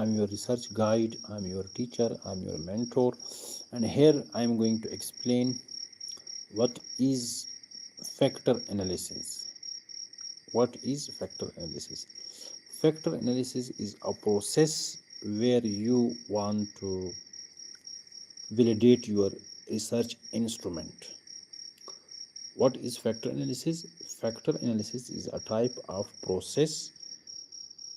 I'm your research guide, I'm your teacher, I'm your mentor, and here I'm going to explain what is factor analysis. What is factor analysis? Factor analysis is a process where you want to validate your research instrument. What is factor analysis? Factor analysis is a type of process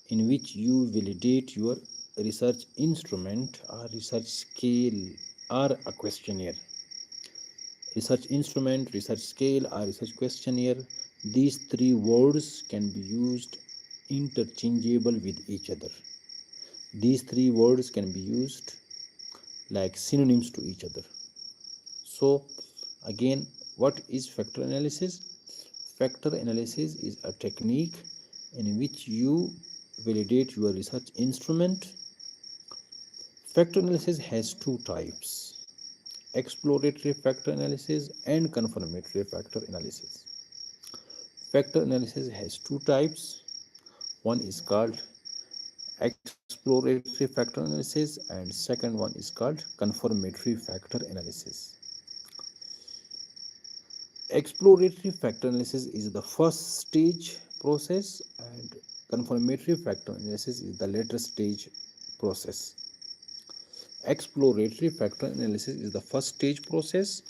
in which you validate your research instrument or research scale or a questionnaire. Research instrument, research scale, or research questionnaire, these three words can be used interchangeable with each other. These three words can be used like synonyms to each other. So, again, what is factor analysis? Factor analysis is a technique in which you validate your research instrument. Factor analysis has two types: exploratory factor analysis and confirmatory factor analysis. Factor analysis has two types. One is called exploratory factor analysis and second one is called confirmatory factor analysis. Exploratory factor analysis is the first stage process and confirmatory factor analysis is the later stage process. Exploratory factor analysis is the first stage process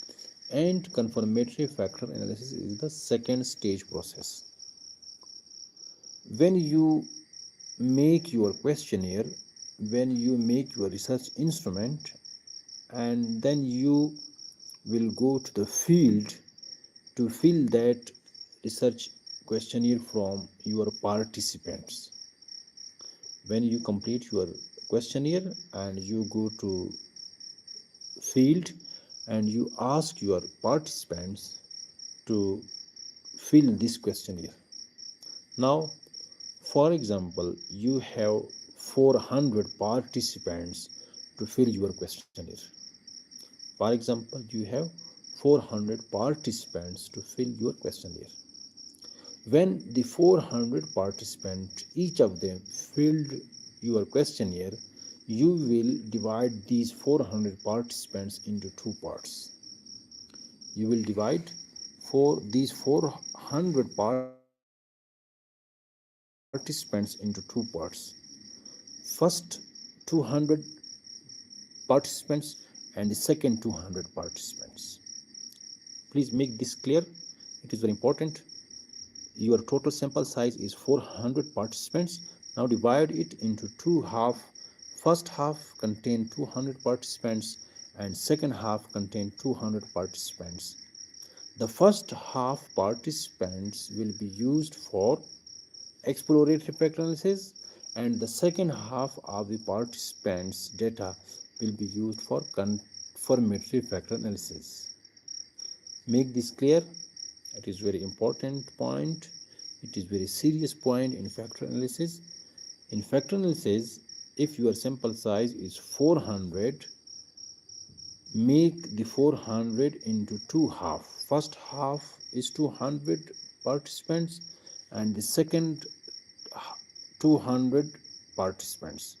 and confirmatory factor analysis is the second stage process. When you make your questionnaire, when you make your research instrument, and then you will go to the field to fill that research questionnaire from your participants. When you complete your questionnaire and you go to field and you ask your participants to fill this questionnaire. Now, for example, you have 400 participants to fill your questionnaire. For example, you have 400 participants to fill your questionnaire. When the 400 participants, each of them filled your questionnaire, you will divide these 400 participants into two parts. You will divide for these 400 participants into two parts. First 200 participants and the second 200 participants. Please make this clear. It is very important. Your total sample size is 400 participants. Now divide it into two halves. First half contain 200 participants and second half contain 200 participants. The first half participants will be used for exploratory factor analysis and the second half of the participants data will be used for confirmatory factor analysis. Make this clear. It is very important point. It is very serious point in factor analysis. In factor analysis, if your sample size is 400, make the 400 into two half. First half is 200 participants and the second 200 participants.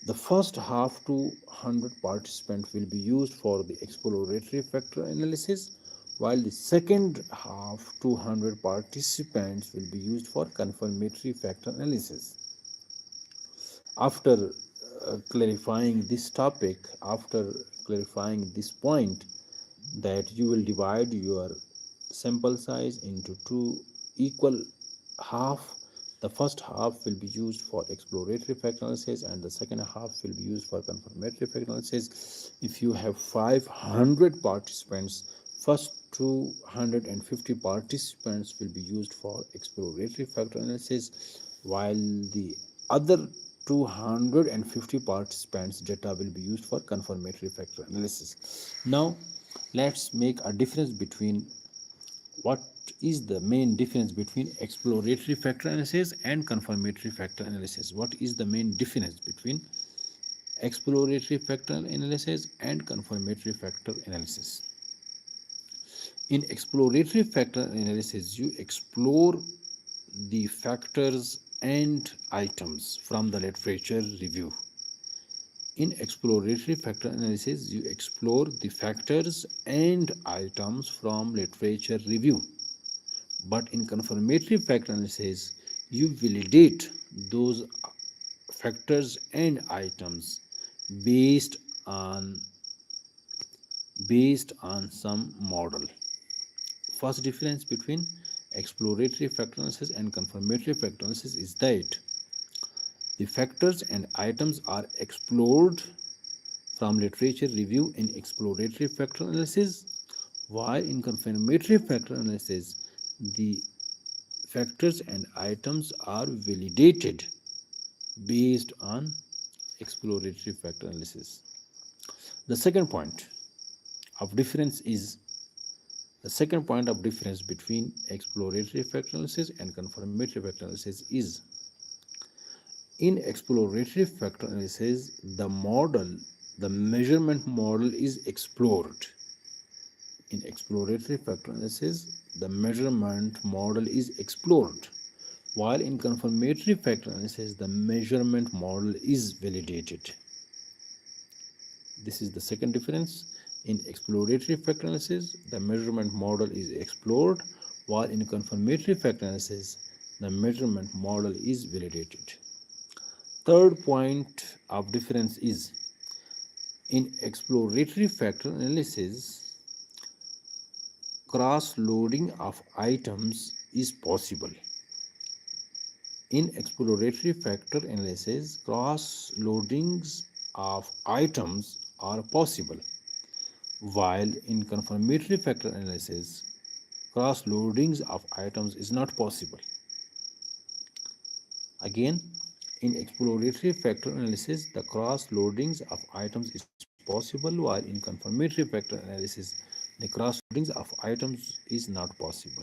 The first half 200 participants will be used for the exploratory factor analysis, while the second half 200 participants will be used for confirmatory factor analysis. After clarifying this topic, after clarifying this point, that you will divide your sample size into two equal half. The first half will be used for exploratory factor analysis and the second half will be used for confirmatory factor analysis. If you have 500 participants, first 250 participants will be used for exploratory factor analysis, while the other 250 participants data will be used for confirmatory factor analysis. Now let's make a difference between what is the main difference between exploratory factor analysis and confirmatory factor analysis. What is the main difference between exploratory factor analysis and confirmatory factor analysis? In exploratory factor analysis, you explore the factors and items from the literature review. In exploratory factor analysis, you explore the factors and items from literature review. But in confirmatory factor analysis, you validate those factors and items based on some model. First difference between exploratory factor analysis and confirmatory factor analysis is that the factors and items are explored from literature review in exploratory factor analysis, while in confirmatory factor analysis, the factors and items are validated based on exploratory factor analysis. The second point of difference is the second point of difference between exploratory factor analysis and confirmatory factor analysis is in exploratory factor analysis, the measurement model is explored. In exploratory factor analysis, the measurement model is explored, while in confirmatory factor analysis, the measurement model is validated. This is the second difference. In exploratory factor analysis, the measurement model is explored, while in confirmatory factor analysis, the measurement model is validated. Third point of difference is in exploratory factor analysis, cross-loading of items is possible. In exploratory factor analysis, cross-loadings of items are possible, while in confirmatory factor analysis, cross-loadings of items is not possible. Again, in exploratory factor analysis, the cross-loadings of items is possible, while in confirmatory factor analysis, the cross-loadings of items is not possible.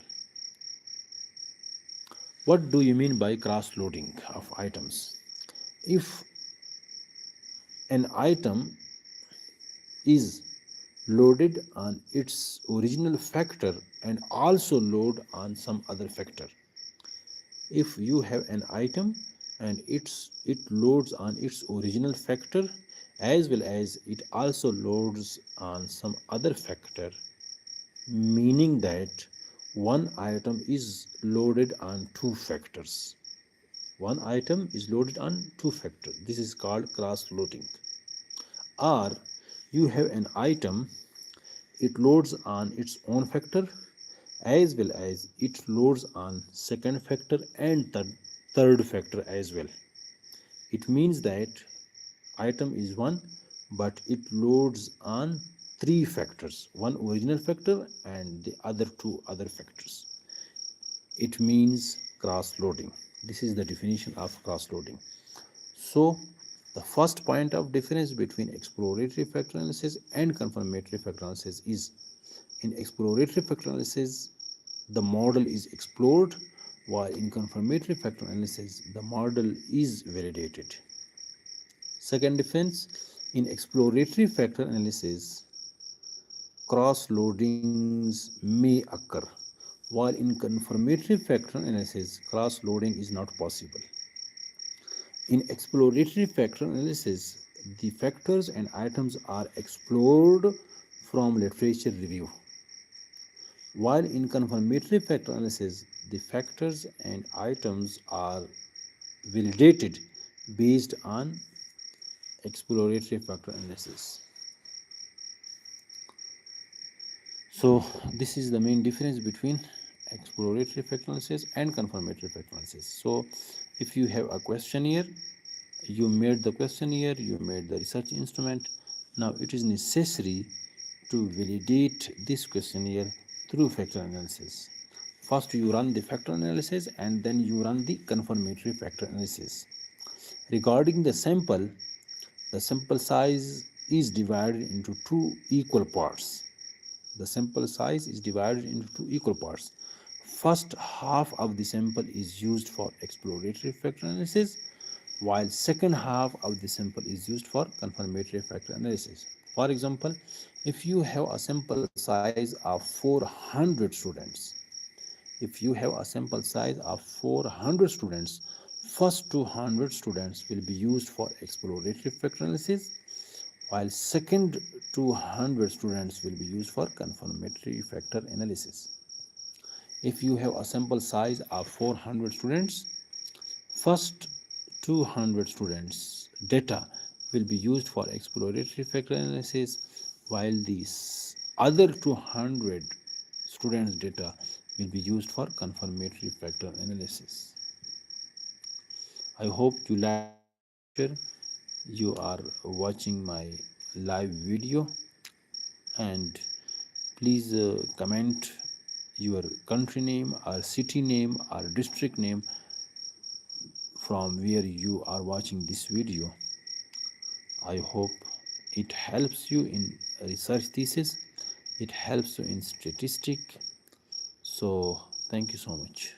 What do you mean by cross-loading of items? If an item is loaded on its original factor and also load on some other factor. If you have an item and it loads on its original factor as well as it also loads on some other factor, meaning that one item is loaded on two factors. One item is loaded on two factors. This is called cross-loading. Or you have an item, it loads on its own factor as well as it loads on second factor and the third factor as well. It means that item is one but it loads on three factors, one original factor and the other two other factors. It means cross-loading. This is the definition of cross-loading. So the first point of difference between exploratory factor analysis and confirmatory factor analysis is in exploratory factor analysis, the model is explored, while in confirmatory factor analysis, the model is validated. Second difference, in exploratory factor analysis, cross-loadings may occur, while in confirmatory factor analysis, cross-loading is not possible. In exploratory factor analysis, the factors and items are explored from literature review, while in confirmatory factor analysis, the factors and items are validated based on exploratory factor analysis. So this is the main difference between exploratory factor analysis and confirmatory factor analysis. So if you have a questionnaire, you made the questionnaire, you made the research instrument, now it is necessary to validate this questionnaire through factor analysis. First you run the factor analysis and then you run the confirmatory factor analysis. Regarding the sample size is divided into two equal parts. The sample size is divided into two equal parts. First half of the sample is used for exploratory factor analysis, while second half of the sample is used for confirmatory factor analysis. For example, if you have a sample size of 400 students, first 200 students will be used for exploratory factor analysis, while second 200 students will be used for confirmatory factor analysis. If you have a sample size of 400 students, first 200 students data will be used for exploratory factor analysis, while these other 200 students data will be used for confirmatory factor analysis. I hope you like my lecture. You are watching my live video, and please comment your country name or city name or district name from where you are watching this video. I hope it helps you in research thesis, it helps you in statistic. So thank you so much.